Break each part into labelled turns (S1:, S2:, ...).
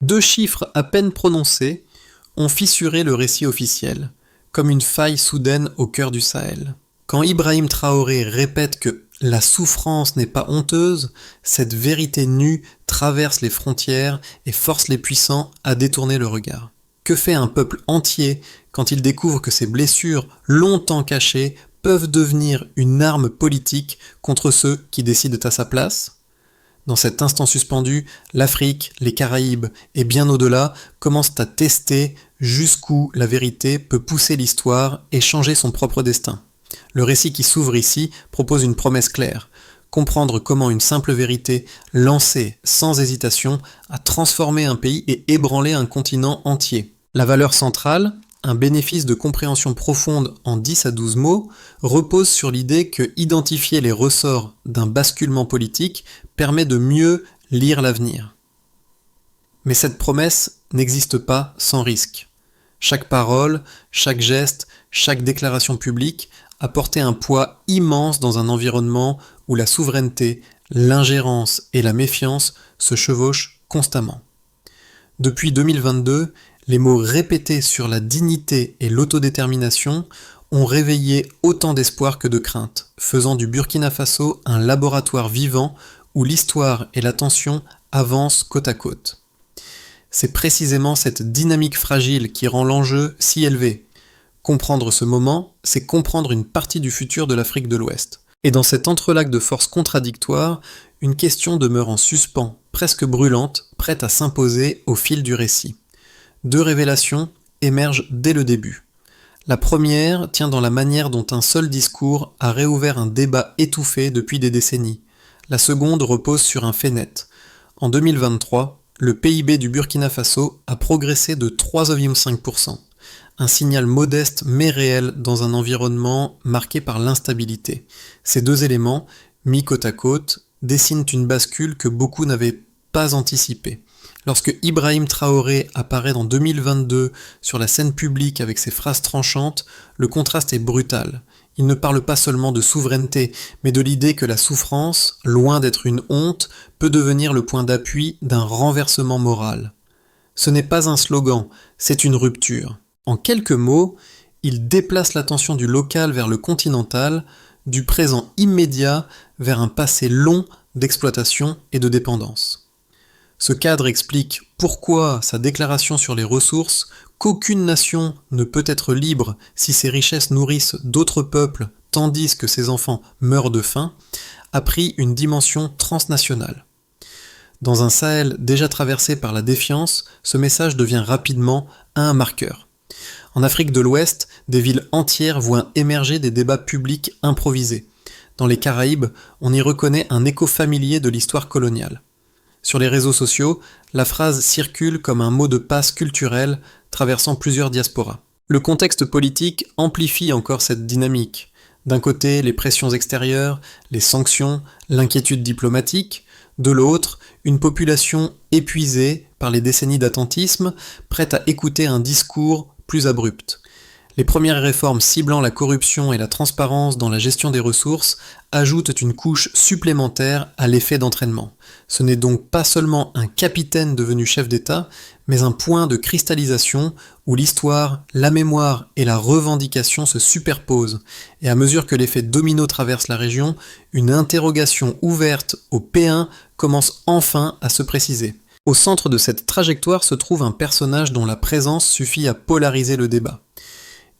S1: Deux chiffres à peine prononcés ont fissuré le récit officiel, comme une faille soudaine au cœur du Sahel. Quand Ibrahim Traoré répète que la souffrance n'est pas honteuse, cette vérité nue traverse les frontières et force les puissants à détourner le regard. Que fait un peuple entier quand il découvre que ses blessures, longtemps cachées, peuvent devenir une arme politique contre ceux qui décident à sa place ? Dans cet instant suspendu, l'Afrique, les Caraïbes et bien au-delà commencent à tester jusqu'où la vérité peut pousser l'histoire et changer son propre destin. Le récit qui s'ouvre ici propose une promesse claire: comprendre comment une simple vérité, lancée sans hésitation, a transformé un pays et ébranlé un continent entier. La valeur centrale, un bénéfice de compréhension profonde en 10 à 12 mots, repose sur l'idée que identifier les ressorts d'un basculement politique permet de mieux lire l'avenir. Mais cette promesse n'existe pas sans risque. Chaque parole, chaque geste, chaque déclaration publique a porté un poids immense dans un environnement où la souveraineté, l'ingérence et la méfiance se chevauchent constamment. Depuis 2022, les mots répétés sur la dignité et l'autodétermination ont réveillé autant d'espoir que de crainte, faisant du Burkina Faso un laboratoire vivant où l'histoire et l'attention avancent côte à côte. C'est précisément cette dynamique fragile qui rend l'enjeu si élevé. Comprendre ce moment, c'est comprendre une partie du futur de l'Afrique de l'Ouest. Et dans cet entrelac de forces contradictoires, une question demeure en suspens, presque brûlante, prête à s'imposer au fil du récit. Deux révélations émergent dès le début. La première tient dans la manière dont un seul discours a réouvert un débat étouffé depuis des décennies. La seconde repose sur un fait net. En 2023, le PIB du Burkina Faso a progressé de 3,5%. Un signal modeste mais réel dans un environnement marqué par l'instabilité. Ces deux éléments, mis côte à côte, dessinent une bascule que beaucoup n'avaient pas anticipée. Lorsque Ibrahim Traoré apparaît en 2022 sur la scène publique avec ses phrases tranchantes, le contraste est brutal. Il ne parle pas seulement de souveraineté, mais de l'idée que la souffrance, loin d'être une honte, peut devenir le point d'appui d'un renversement moral. Ce n'est pas un slogan, c'est une rupture. En quelques mots, il déplace l'attention du local vers le continental, du présent immédiat vers un passé long d'exploitation et de dépendance. Ce cadre explique pourquoi sa déclaration sur les ressources, qu'aucune nation ne peut être libre si ses richesses nourrissent d'autres peuples tandis que ses enfants meurent de faim, a pris une dimension transnationale. Dans un Sahel déjà traversé par la défiance, ce message devient rapidement un marqueur. En Afrique de l'Ouest, des villes entières voient émerger des débats publics improvisés. Dans les Caraïbes, on y reconnaît un écho familier de l'histoire coloniale. Sur les réseaux sociaux, la phrase circule comme un mot de passe culturel traversant plusieurs diasporas. Le contexte politique amplifie encore cette dynamique. D'un côté, les pressions extérieures, les sanctions, l'inquiétude diplomatique. De l'autre, une population épuisée par les décennies d'attentisme, prête à écouter un discours plus abrupt. Les premières réformes ciblant la corruption et la transparence dans la gestion des ressources ajoutent une couche supplémentaire à l'effet d'entraînement. Ce n'est donc pas seulement un capitaine devenu chef d'État, mais un point de cristallisation où l'histoire, la mémoire et la revendication se superposent. Et à mesure que l'effet domino traverse la région, une interrogation ouverte au P1 commence enfin à se préciser. Au centre de cette trajectoire se trouve un personnage dont la présence suffit à polariser le débat.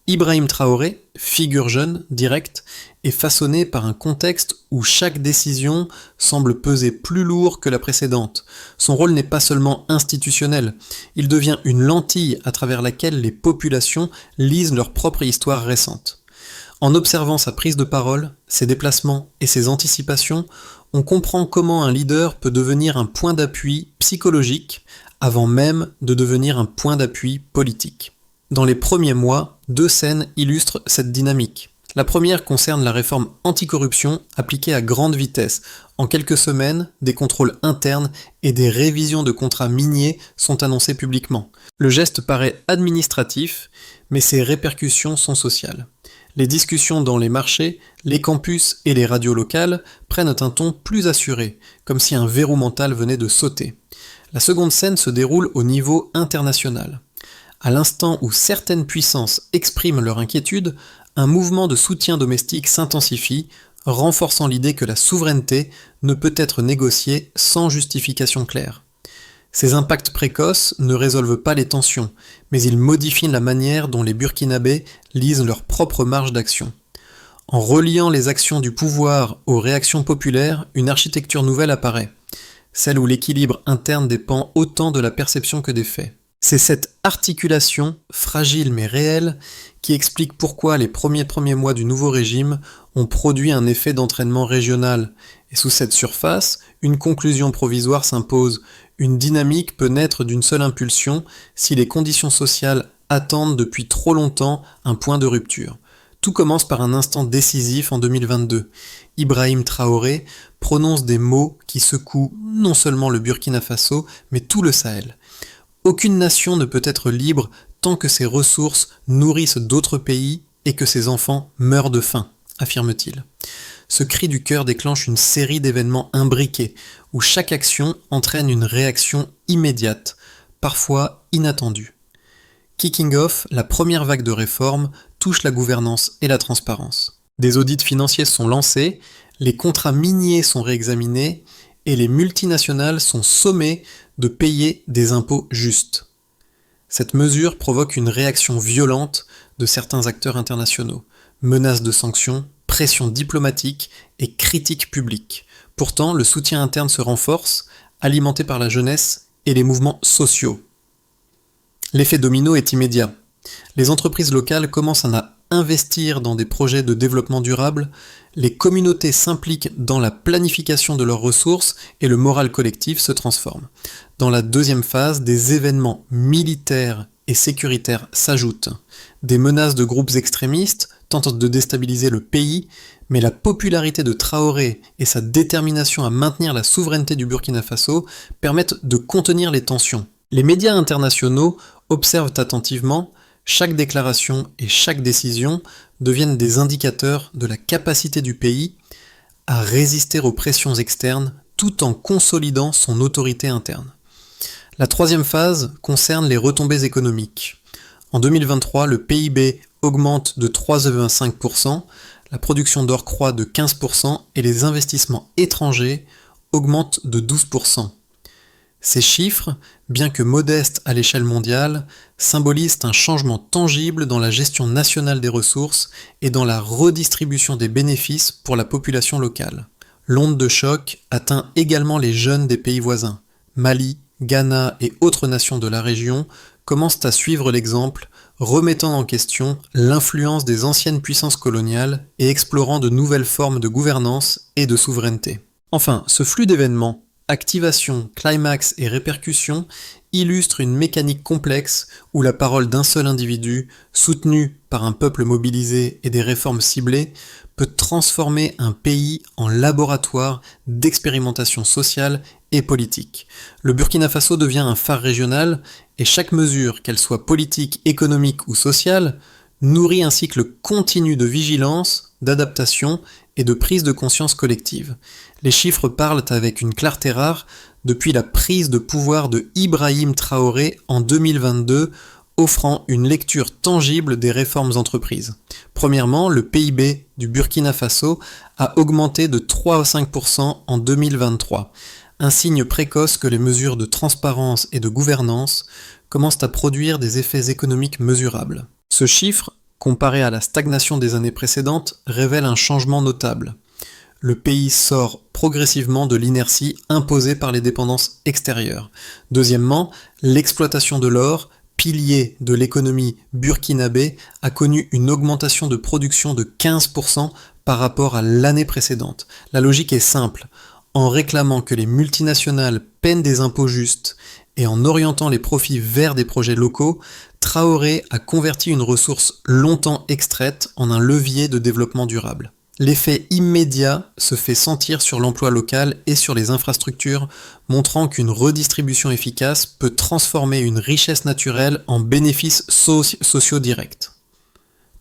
S1: Ibrahim Traoré, figure jeune, directe, est façonné par un contexte où chaque décision semble peser plus lourd que la précédente. Son rôle n'est pas seulement institutionnel, il devient une lentille à travers laquelle les populations lisent leur propre histoire récente. En observant sa prise de parole, ses déplacements et ses anticipations, on comprend comment un leader peut devenir un point d'appui psychologique avant même de devenir un point d'appui politique. Dans les premiers mois, deux scènes illustrent cette dynamique. La première concerne la réforme anticorruption appliquée à grande vitesse. En quelques semaines, des contrôles internes et des révisions de contrats miniers sont annoncés publiquement. Le geste paraît administratif, mais ses répercussions sont sociales. Les discussions dans les marchés, les campus et les radios locales prennent un ton plus assuré, comme si un verrou mental venait de sauter. La seconde scène se déroule au niveau international. À l'instant où certaines puissances expriment leur inquiétude, un mouvement de soutien domestique s'intensifie, renforçant l'idée que la souveraineté ne peut être négociée sans justification claire. Ces impacts précoces ne résolvent pas les tensions, mais ils modifient la manière dont les Burkinabés lisent leur propre marge d'action. En reliant les actions du pouvoir aux réactions populaires, une architecture nouvelle apparaît, celle où l'équilibre interne dépend autant de la perception que des faits. C'est cette articulation, fragile mais réelle, qui explique pourquoi les premiers mois du nouveau régime ont produit un effet d'entraînement régional. Et sous cette surface, une conclusion provisoire s'impose. Une dynamique peut naître d'une seule impulsion si les conditions sociales attendent depuis trop longtemps un point de rupture. Tout commence par un instant décisif en 2022. Ibrahim Traoré prononce des mots qui secouent non seulement le Burkina Faso, mais tout le Sahel. Aucune nation ne peut être libre tant que ses ressources nourrissent d'autres pays et que ses enfants meurent de faim, affirme-t-il. Ce cri du cœur déclenche une série d'événements imbriqués, où chaque action entraîne une réaction immédiate, parfois inattendue. Kicking off, la première vague de réformes touche la gouvernance et la transparence. Des audits financiers sont lancés, les contrats miniers sont réexaminés, et les multinationales sont sommées de payer des impôts justes. Cette mesure provoque une réaction violente de certains acteurs internationaux, menaces de sanctions, pression diplomatique et critiques publiques. Pourtant, le soutien interne se renforce, alimenté par la jeunesse et les mouvements sociaux. L'effet domino est immédiat. Les entreprises locales commencent à investir dans des projets de développement durable, les communautés s'impliquent dans la planification de leurs ressources et le moral collectif se transforme. Dans la deuxième phase, des événements militaires et sécuritaires s'ajoutent. Des menaces de groupes extrémistes tentent de déstabiliser le pays, mais la popularité de Traoré et sa détermination à maintenir la souveraineté du Burkina Faso permettent de contenir les tensions. Les médias internationaux observent attentivement. Chaque déclaration et chaque décision deviennent des indicateurs de la capacité du pays à résister aux pressions externes tout en consolidant son autorité interne. La troisième phase concerne les retombées économiques. En 2023, le PIB augmente de 3,5%, la production d'or croît de 15% et les investissements étrangers augmentent de 12%. Ces chiffres, bien que modestes à l'échelle mondiale, symbolisent un changement tangible dans la gestion nationale des ressources et dans la redistribution des bénéfices pour la population locale. L'onde de choc atteint également les jeunes des pays voisins. Mali, Ghana et autres nations de la région commencent à suivre l'exemple, remettant en question l'influence des anciennes puissances coloniales et explorant de nouvelles formes de gouvernance et de souveraineté. Enfin, ce flux d'événements, activation, climax et répercussion illustre une mécanique complexe où la parole d'un seul individu, soutenu par un peuple mobilisé et des réformes ciblées, peut transformer un pays en laboratoire d'expérimentation sociale et politique. Le Burkina Faso devient un phare régional et chaque mesure, qu'elle soit politique, économique ou sociale, nourrit un cycle continu de vigilance, d'adaptation et de prise de conscience collective. Les chiffres parlent avec une clarté rare depuis la prise de pouvoir de Ibrahim Traoré en 2022, offrant une lecture tangible des réformes entreprises. Premièrement, le PIB du Burkina Faso a augmenté de 3,5% en 2023, un signe précoce que les mesures de transparence et de gouvernance commencent à produire des effets économiques mesurables. Ce chiffre, comparé à la stagnation des années précédentes, révèle un changement notable. Le pays sort progressivement de l'inertie imposée par les dépendances extérieures. Deuxièmement, l'exploitation de l'or, pilier de l'économie burkinabé, a connu une augmentation de production de 15% par rapport à l'année précédente. La logique est simple. En réclamant que les multinationales paient des impôts justes et en orientant les profits vers des projets locaux, Traoré a converti une ressource longtemps extraite en un levier de développement durable. L'effet immédiat se fait sentir sur l'emploi local et sur les infrastructures, montrant qu'une redistribution efficace peut transformer une richesse naturelle en bénéfices sociaux directs.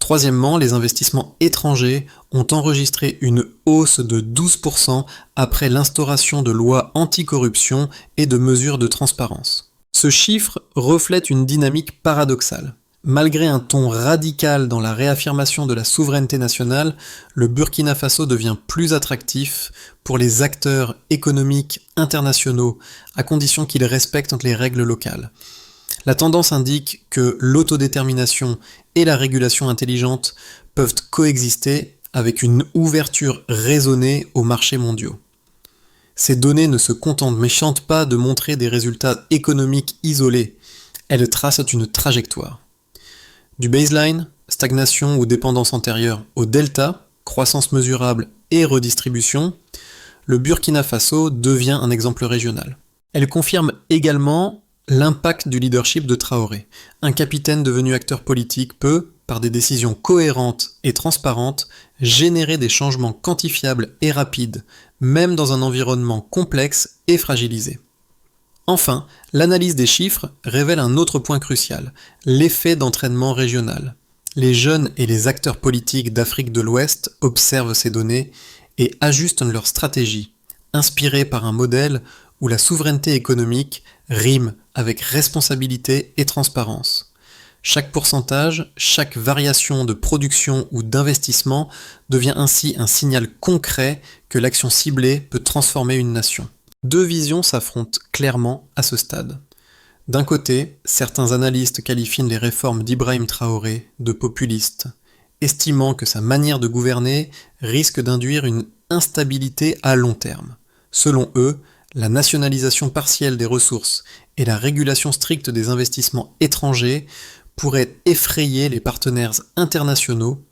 S1: Troisièmement, les investissements étrangers ont enregistré une hausse de 12% après l'instauration de lois anticorruption et de mesures de transparence. Ce chiffre reflète une dynamique paradoxale. Malgré un ton radical dans la réaffirmation de la souveraineté nationale, le Burkina Faso devient plus attractif pour les acteurs économiques internationaux, à condition qu'ils respectent les règles locales. La tendance indique que l'autodétermination et la régulation intelligente peuvent coexister avec une ouverture raisonnée aux marchés mondiaux. Ces données ne se contentent pas de montrer des résultats économiques isolés, elles tracent une trajectoire. Du baseline, stagnation ou dépendance antérieure, au delta, croissance mesurable et redistribution, le Burkina Faso devient un exemple régional. Elle confirme également l'impact du leadership de Traoré. Un capitaine devenu acteur politique peut, par des décisions cohérentes et transparentes, générer des changements quantifiables et rapides, même dans un environnement complexe et fragilisé. Enfin, l'analyse des chiffres révèle un autre point crucial, l'effet d'entraînement régional. Les jeunes et les acteurs politiques d'Afrique de l'Ouest observent ces données et ajustent leur stratégie, inspirés par un modèle où la souveraineté économique rime avec responsabilité et transparence. Chaque pourcentage, chaque variation de production ou d'investissement devient ainsi un signal concret que l'action ciblée peut transformer une nation. Deux visions s'affrontent clairement à ce stade. D'un côté, certains analystes qualifient les réformes d'Ibrahim Traoré de populistes, estimant que sa manière de gouverner risque d'induire une instabilité à long terme. Selon eux, la nationalisation partielle des ressources et la régulation stricte des investissements étrangers pourraient effrayer les partenaires internationaux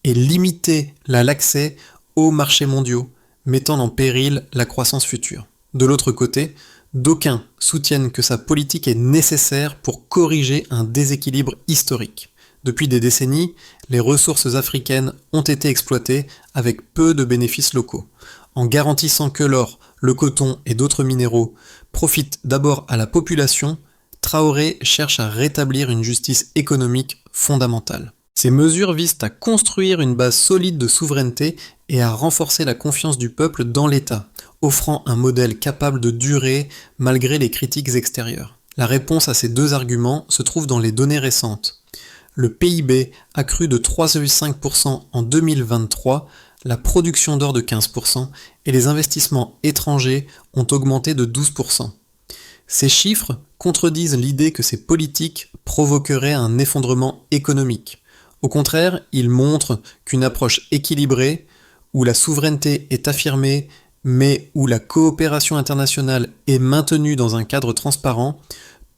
S1: et limiter l'accès aux marchés mondiaux, mettant en péril la croissance future. De l'autre côté, d'aucuns soutiennent que sa politique est nécessaire pour corriger un déséquilibre historique. Depuis des décennies, les ressources africaines ont été exploitées avec peu de bénéfices locaux. En garantissant que l'or, le coton et d'autres minéraux profitent d'abord à la population, Traoré cherche à rétablir une justice économique fondamentale. Ces mesures visent à construire une base solide de souveraineté et à renforcer la confiance du peuple dans l'État, offrant un modèle capable de durer malgré les critiques extérieures. La réponse à ces deux arguments se trouve dans les données récentes. Le PIB a cru de 3,5% en 2023, la production d'or de 15% et les investissements étrangers ont augmenté de 12%. Ces chiffres contredisent l'idée que ces politiques provoqueraient un effondrement économique. Au contraire, ils montrent qu'une approche équilibrée, où la souveraineté est affirmée, mais où la coopération internationale est maintenue dans un cadre transparent,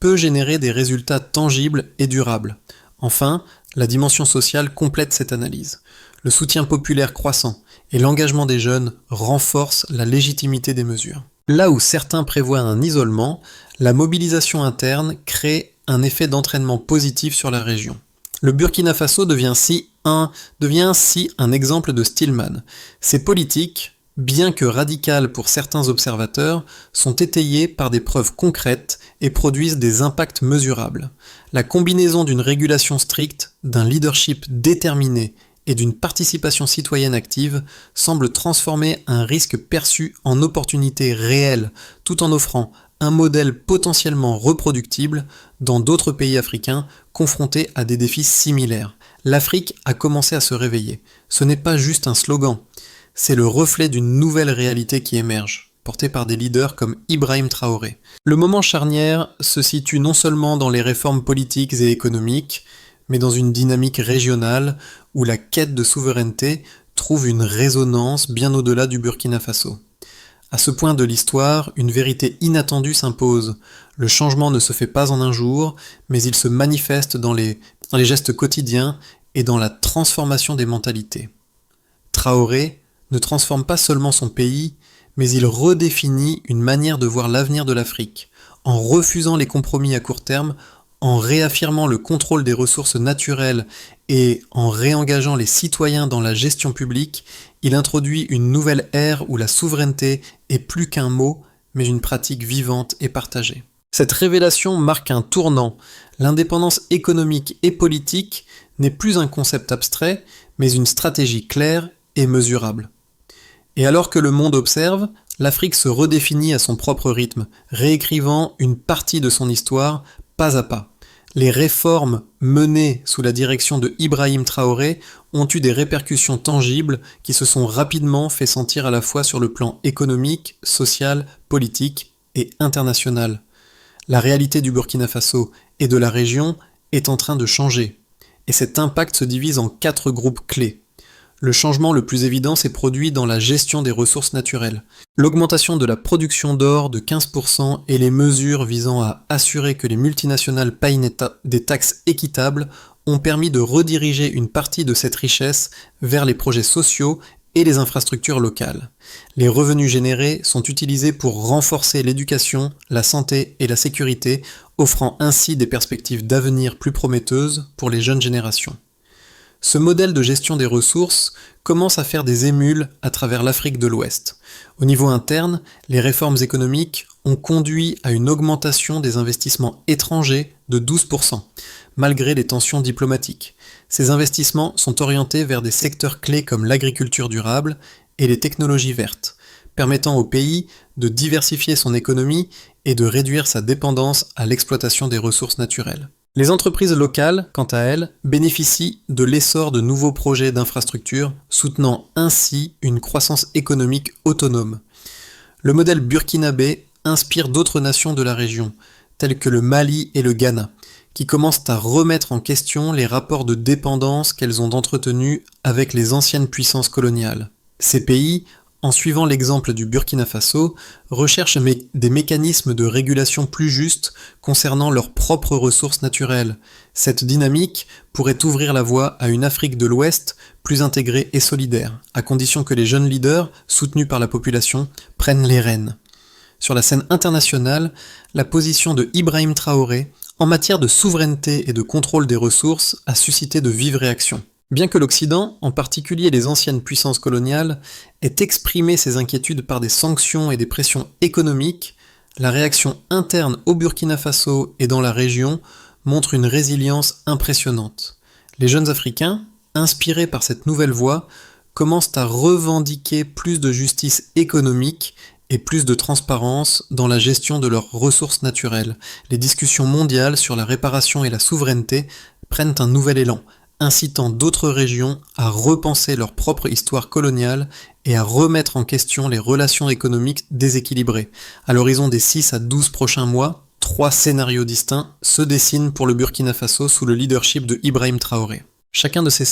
S1: peut générer des résultats tangibles et durables. Enfin, la dimension sociale complète cette analyse. Le soutien populaire croissant et l'engagement des jeunes renforcent la légitimité des mesures. Là où certains prévoient un isolement, la mobilisation interne crée un effet d'entraînement positif sur la région. Le Burkina Faso devient ainsi un exemple de Stillman. Ces politiques, bien que radicales pour certains observateurs, sont étayées par des preuves concrètes et produisent des impacts mesurables. La combinaison d'une régulation stricte, d'un leadership déterminé et d'une participation citoyenne active semble transformer un risque perçu en opportunité réelle, tout en offrant un modèle potentiellement reproductible dans d'autres pays africains confrontés à des défis similaires. L'Afrique a commencé à se réveiller. Ce n'est pas juste un slogan, c'est le reflet d'une nouvelle réalité qui émerge, portée par des leaders comme Ibrahim Traoré. Le moment charnière se situe non seulement dans les réformes politiques et économiques, mais dans une dynamique régionale où la quête de souveraineté trouve une résonance bien au-delà du Burkina Faso. À ce point de l'histoire, une vérité inattendue s'impose. Le changement ne se fait pas en un jour, mais il se manifeste dans les gestes quotidiens et dans la transformation des mentalités. Traoré ne transforme pas seulement son pays, mais il redéfinit une manière de voir l'avenir de l'Afrique, en refusant les compromis à court terme, en réaffirmant le contrôle des ressources naturelles et en réengageant les citoyens dans la gestion publique, il introduit une nouvelle ère où la souveraineté est plus qu'un mot, mais une pratique vivante et partagée. Cette révélation marque un tournant. L'indépendance économique et politique n'est plus un concept abstrait, mais une stratégie claire et mesurable. Et alors que le monde observe, l'Afrique se redéfinit à son propre rythme, réécrivant une partie de son histoire pas à pas. Les réformes menées sous la direction de Ibrahim Traoré ont eu des répercussions tangibles qui se sont rapidement fait sentir à la fois sur le plan économique, social, politique et international. La réalité du Burkina Faso et de la région est en train de changer, et cet impact se divise en 4 groupes clés. Le changement le plus évident s'est produit dans la gestion des ressources naturelles. L'augmentation de la production d'or de 15% et les mesures visant à assurer que les multinationales payent des taxes équitables ont permis de rediriger une partie de cette richesse vers les projets sociaux et les infrastructures locales. Les revenus générés sont utilisés pour renforcer l'éducation, la santé et la sécurité, offrant ainsi des perspectives d'avenir plus prometteuses pour les jeunes générations. Ce modèle de gestion des ressources commence à faire des émules à travers l'Afrique de l'Ouest. Au niveau interne, les réformes économiques ont conduit à une augmentation des investissements étrangers de 12%, malgré les tensions diplomatiques. Ces investissements sont orientés vers des secteurs clés comme l'agriculture durable et les technologies vertes, permettant au pays de diversifier son économie et de réduire sa dépendance à l'exploitation des ressources naturelles. Les entreprises locales, quant à elles, bénéficient de l'essor de nouveaux projets d'infrastructures, soutenant ainsi une croissance économique autonome. Le modèle burkinabé inspire d'autres nations de la région, telles que le Mali et le Ghana, qui commencent à remettre en question les rapports de dépendance qu'elles ont entretenus avec les anciennes puissances coloniales. Ces pays, en suivant l'exemple du Burkina Faso, recherchent des mécanismes de régulation plus justes concernant leurs propres ressources naturelles. Cette dynamique pourrait ouvrir la voie à une Afrique de l'Ouest plus intégrée et solidaire, à condition que les jeunes leaders, soutenus par la population, prennent les rênes. Sur la scène internationale, la position de Ibrahim Traoré, en matière de souveraineté et de contrôle des ressources, a suscité de vives réactions. Bien que l'Occident, en particulier les anciennes puissances coloniales, ait exprimé ses inquiétudes par des sanctions et des pressions économiques, la réaction interne au Burkina Faso et dans la région montre une résilience impressionnante. Les jeunes Africains, inspirés par cette nouvelle voie, commencent à revendiquer plus de justice économique et plus de transparence dans la gestion de leurs ressources naturelles. Les discussions mondiales sur la réparation et la souveraineté prennent un nouvel élan, incitant d'autres régions à repenser leur propre histoire coloniale et à remettre en question les relations économiques déséquilibrées. À l'horizon des 6 à 12 prochains mois, 3 scénarios distincts se dessinent pour le Burkina Faso sous le leadership de Ibrahim Traoré. Chacun de ces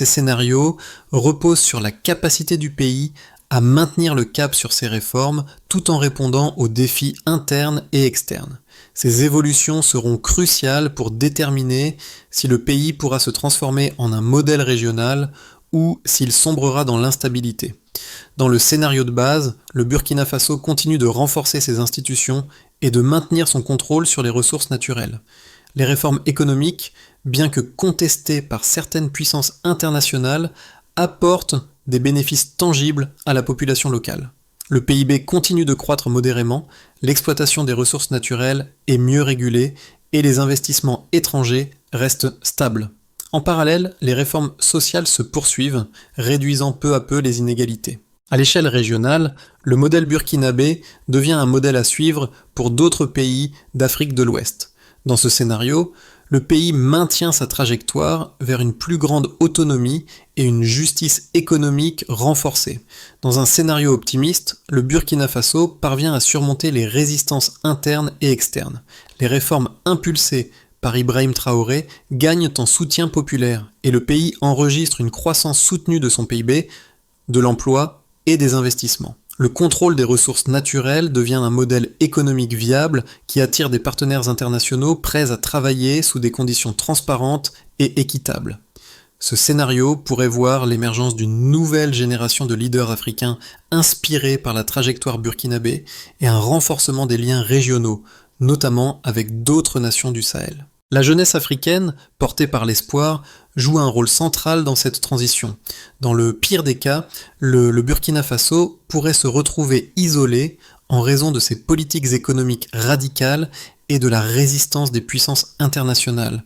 S1: scénarios repose sur la capacité du pays à maintenir le cap sur ses réformes tout en répondant aux défis internes et externes. Ces évolutions seront cruciales pour déterminer si le pays pourra se transformer en un modèle régional ou s'il sombrera dans l'instabilité. Dans le scénario de base, le Burkina Faso continue de renforcer ses institutions et de maintenir son contrôle sur les ressources naturelles. Les réformes économiques, bien que contestées par certaines puissances internationales, apportent des bénéfices tangibles à la population locale. Le PIB continue de croître modérément, l'exploitation des ressources naturelles est mieux régulée et les investissements étrangers restent stables. En parallèle, les réformes sociales se poursuivent, réduisant peu à peu les inégalités. À l'échelle régionale, le modèle burkinabé devient un modèle à suivre pour d'autres pays d'Afrique de l'Ouest. Dans ce scénario, le pays maintient sa trajectoire vers une plus grande autonomie et une justice économique renforcée. Dans un scénario optimiste, le Burkina Faso parvient à surmonter les résistances internes et externes. Les réformes impulsées par Ibrahim Traoré gagnent en soutien populaire et le pays enregistre une croissance soutenue de son PIB, de l'emploi et des investissements. Le contrôle des ressources naturelles devient un modèle économique viable qui attire des partenaires internationaux prêts à travailler sous des conditions transparentes et équitables. Ce scénario pourrait voir l'émergence d'une nouvelle génération de leaders africains inspirés par la trajectoire burkinabé et un renforcement des liens régionaux, notamment avec d'autres nations du Sahel. La jeunesse africaine, portée par l'espoir, joue un rôle central dans cette transition. Dans le pire des cas, le Burkina Faso pourrait se retrouver isolé en raison de ses politiques économiques radicales et de la résistance des puissances internationales.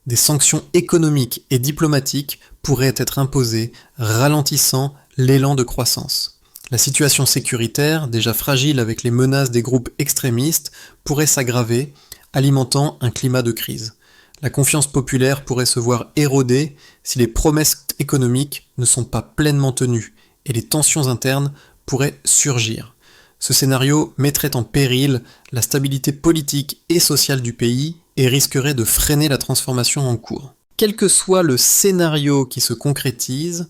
S1: Des sanctions économiques et diplomatiques pourraient être imposées, ralentissant l'élan de croissance. La situation sécuritaire, déjà fragile avec les menaces des groupes extrémistes, pourrait s'aggraver, alimentant un climat de crise. La confiance populaire pourrait se voir érodée si les promesses économiques ne sont pas pleinement tenues, et les tensions internes pourraient surgir. Ce scénario mettrait en péril la stabilité politique et sociale du pays et risquerait de freiner la transformation en cours. Quel que soit le scénario qui se concrétise,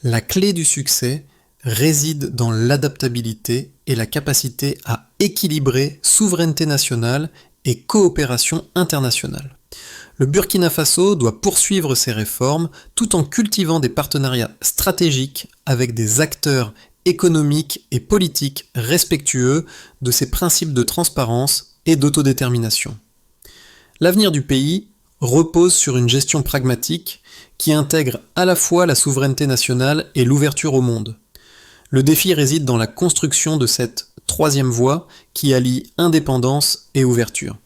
S1: la clé du succès réside dans l'adaptabilité et la capacité à équilibrer souveraineté nationale et coopération internationale. Le Burkina Faso doit poursuivre ses réformes tout en cultivant des partenariats stratégiques avec des acteurs économiques et politiques respectueux de ses principes de transparence et d'autodétermination. L'avenir du pays repose sur une gestion pragmatique qui intègre à la fois la souveraineté nationale et l'ouverture au monde. Le défi réside dans la construction de cette troisième voie qui allie indépendance et ouverture.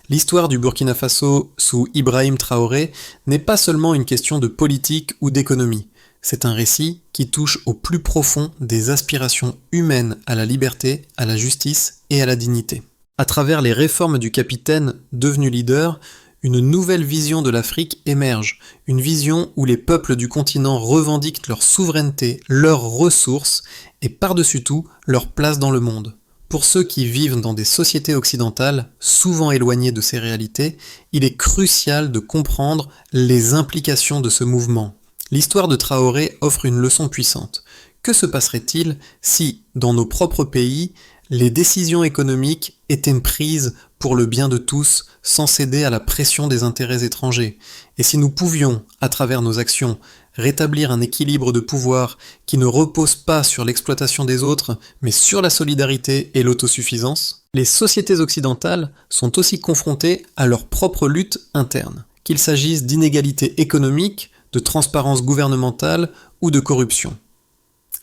S1: L'histoire du Burkina Faso sous Ibrahim Traoré n'est pas seulement une question de politique ou d'économie. C'est un récit qui touche au plus profond des aspirations humaines à la liberté, à la justice et à la dignité. À travers les réformes du capitaine devenu leader, une nouvelle vision de l'Afrique émerge, une vision où les peuples du continent revendiquent leur souveraineté, leurs ressources et par-dessus tout leur place dans le monde. Pour ceux qui vivent dans des sociétés occidentales, souvent éloignées de ces réalités, il est crucial de comprendre les implications de ce mouvement. L'histoire de Traoré offre une leçon puissante. Que se passerait-il si, dans nos propres pays, les décisions économiques étaient prises pour le bien de tous, sans céder à la pression des intérêts étrangers, et si nous pouvions, à travers nos actions, rétablir un équilibre de pouvoir qui ne repose pas sur l'exploitation des autres, mais sur la solidarité et l'autosuffisance? Les sociétés occidentales sont aussi confrontées à leur propre lutte interne, qu'il s'agisse d'inégalités économiques, de transparence gouvernementale ou de corruption.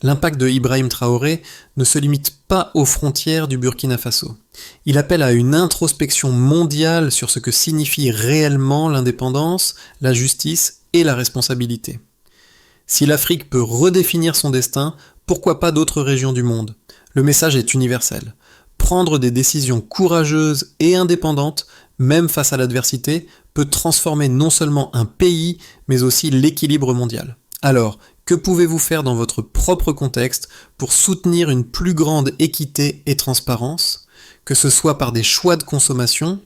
S1: L'impact de Ibrahim Traoré ne se limite pas aux frontières du Burkina Faso. Il appelle à une introspection mondiale sur ce que signifie réellement l'indépendance, la justice et la responsabilité. Si l'Afrique peut redéfinir son destin, pourquoi pas d'autres régions du monde? Le message est universel. Prendre des décisions courageuses et indépendantes, même face à l'adversité, peut transformer non seulement un pays, mais aussi l'équilibre mondial. Alors, que pouvez-vous faire dans votre propre contexte pour soutenir une plus grande équité et transparence, que ce soit par des choix de consommation,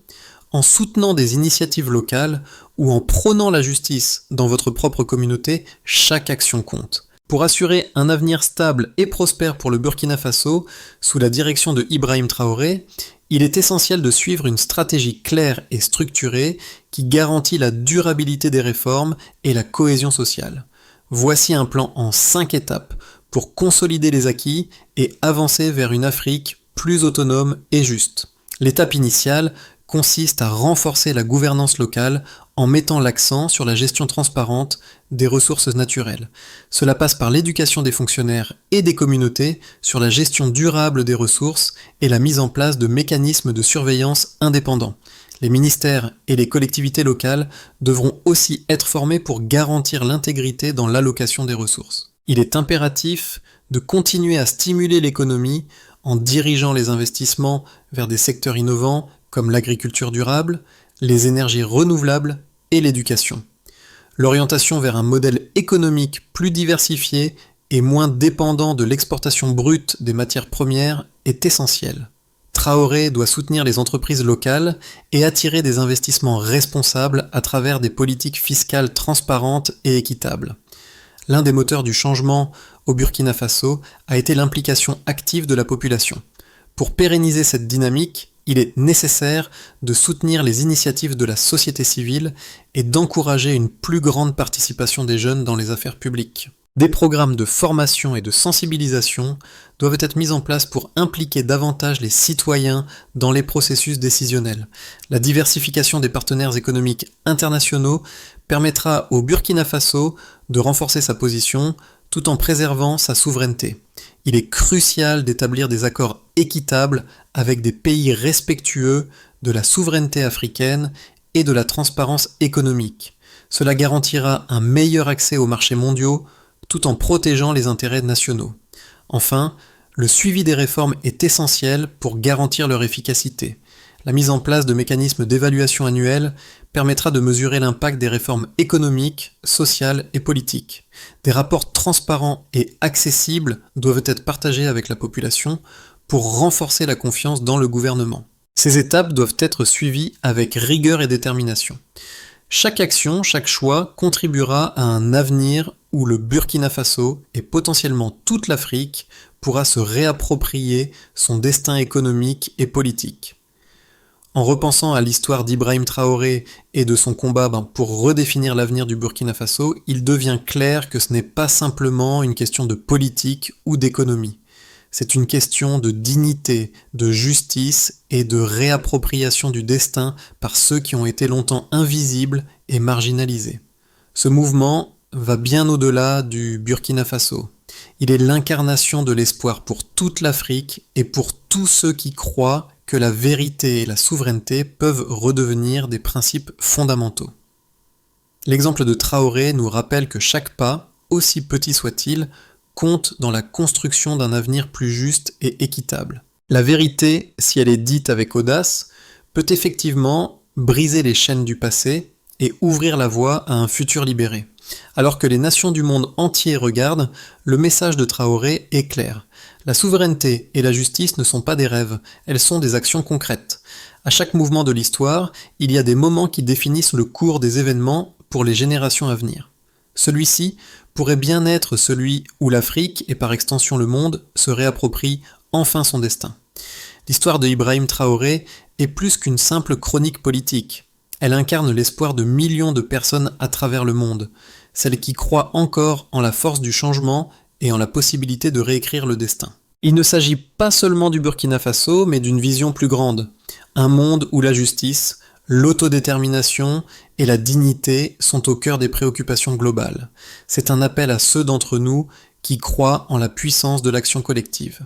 S1: en soutenant des initiatives locales ou en prônant la justice dans votre propre communauté? Chaque action compte. Pour assurer un avenir stable et prospère pour le Burkina Faso, sous la direction de Ibrahim Traoré, il est essentiel de suivre une stratégie claire et structurée qui garantit la durabilité des réformes et la cohésion sociale. Voici un plan en 5 étapes pour consolider les acquis et avancer vers une Afrique plus autonome et juste. L'étape initiale consiste à renforcer la gouvernance locale en mettant l'accent sur la gestion transparente des ressources naturelles. Cela passe par l'éducation des fonctionnaires et des communautés sur la gestion durable des ressources et la mise en place de mécanismes de surveillance indépendants. Les ministères et les collectivités locales devront aussi être formés pour garantir l'intégrité dans l'allocation des ressources. Il est impératif de continuer à stimuler l'économie en dirigeant les investissements vers des secteurs innovants comme l'agriculture durable, les énergies renouvelables et l'éducation. L'orientation vers un modèle économique plus diversifié et moins dépendant de l'exportation brute des matières premières est essentielle. Traoré doit soutenir les entreprises locales et attirer des investissements responsables à travers des politiques fiscales transparentes et équitables. L'un des moteurs du changement au Burkina Faso a été l'implication active de la population. Pour pérenniser cette dynamique, il est nécessaire de soutenir les initiatives de la société civile et d'encourager une plus grande participation des jeunes dans les affaires publiques. Des programmes de formation et de sensibilisation doivent être mis en place pour impliquer davantage les citoyens dans les processus décisionnels. La diversification des partenaires économiques internationaux permettra au Burkina Faso de renforcer sa position tout en préservant sa souveraineté. Il est crucial d'établir des accords équitables avec des pays respectueux de la souveraineté africaine et de la transparence économique. Cela garantira un meilleur accès aux marchés mondiaux tout en protégeant les intérêts nationaux. Enfin, le suivi des réformes est essentiel pour garantir leur efficacité. La mise en place de mécanismes d'évaluation annuels permettra de mesurer l'impact des réformes économiques, sociales et politiques. Des rapports transparents et accessibles doivent être partagés avec la population pour renforcer la confiance dans le gouvernement. Ces étapes doivent être suivies avec rigueur et détermination. Chaque action, chaque choix contribuera à un avenir où le Burkina Faso et potentiellement toute l'Afrique pourra se réapproprier son destin économique et politique. En repensant à l'histoire d'Ibrahim Traoré et de son combat pour redéfinir l'avenir du Burkina Faso, il devient clair que ce n'est pas simplement une question de politique ou d'économie. C'est une question de dignité, de justice et de réappropriation du destin par ceux qui ont été longtemps invisibles et marginalisés. Ce mouvement va bien au-delà du Burkina Faso. Il est l'incarnation de l'espoir pour toute l'Afrique et pour tous ceux qui croient que la vérité et la souveraineté peuvent redevenir des principes fondamentaux. L'exemple de Traoré nous rappelle que chaque pas, aussi petit soit-il, compte dans la construction d'un avenir plus juste et équitable. La vérité, si elle est dite avec audace, peut effectivement briser les chaînes du passé et ouvrir la voie à un futur libéré. Alors que les nations du monde entier regardent, le message de Traoré est clair. La souveraineté et la justice ne sont pas des rêves, elles sont des actions concrètes. À chaque mouvement de l'histoire, il y a des moments qui définissent le cours des événements pour les générations à venir. Celui-ci pourrait bien être celui où l'Afrique, et par extension le monde, se réapproprie enfin son destin. L'histoire de Ibrahim Traoré est plus qu'une simple chronique politique. Elle incarne l'espoir de millions de personnes à travers le monde, celles qui croient encore en la force du changement et en la possibilité de réécrire le destin. Il ne s'agit pas seulement du Burkina Faso, mais d'une vision plus grande. Un monde où la justice, l'autodétermination et la dignité sont au cœur des préoccupations globales. C'est un appel à ceux d'entre nous qui croient en la puissance de l'action collective.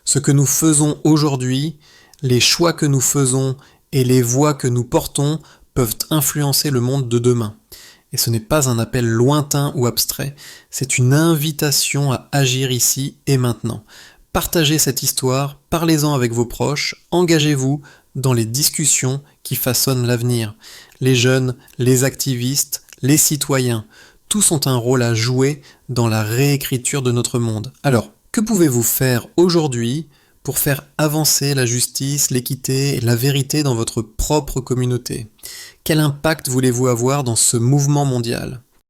S1: Ce que nous faisons aujourd'hui, les choix que nous faisons et les voix que nous portons peuvent influencer le monde de demain. Et ce n'est pas un appel lointain ou abstrait, c'est une invitation à agir ici et maintenant. Partagez cette histoire, parlez-en avec vos proches, engagez-vous dans les discussions qui façonnent l'avenir. Les jeunes, les activistes, les citoyens, tous ont un rôle à jouer dans la réécriture de notre monde. Alors, que pouvez-vous faire aujourd'hui pour faire avancer la justice, l'équité et la vérité dans votre propre communauté? Quel impact voulez-vous avoir dans ce mouvement mondial ?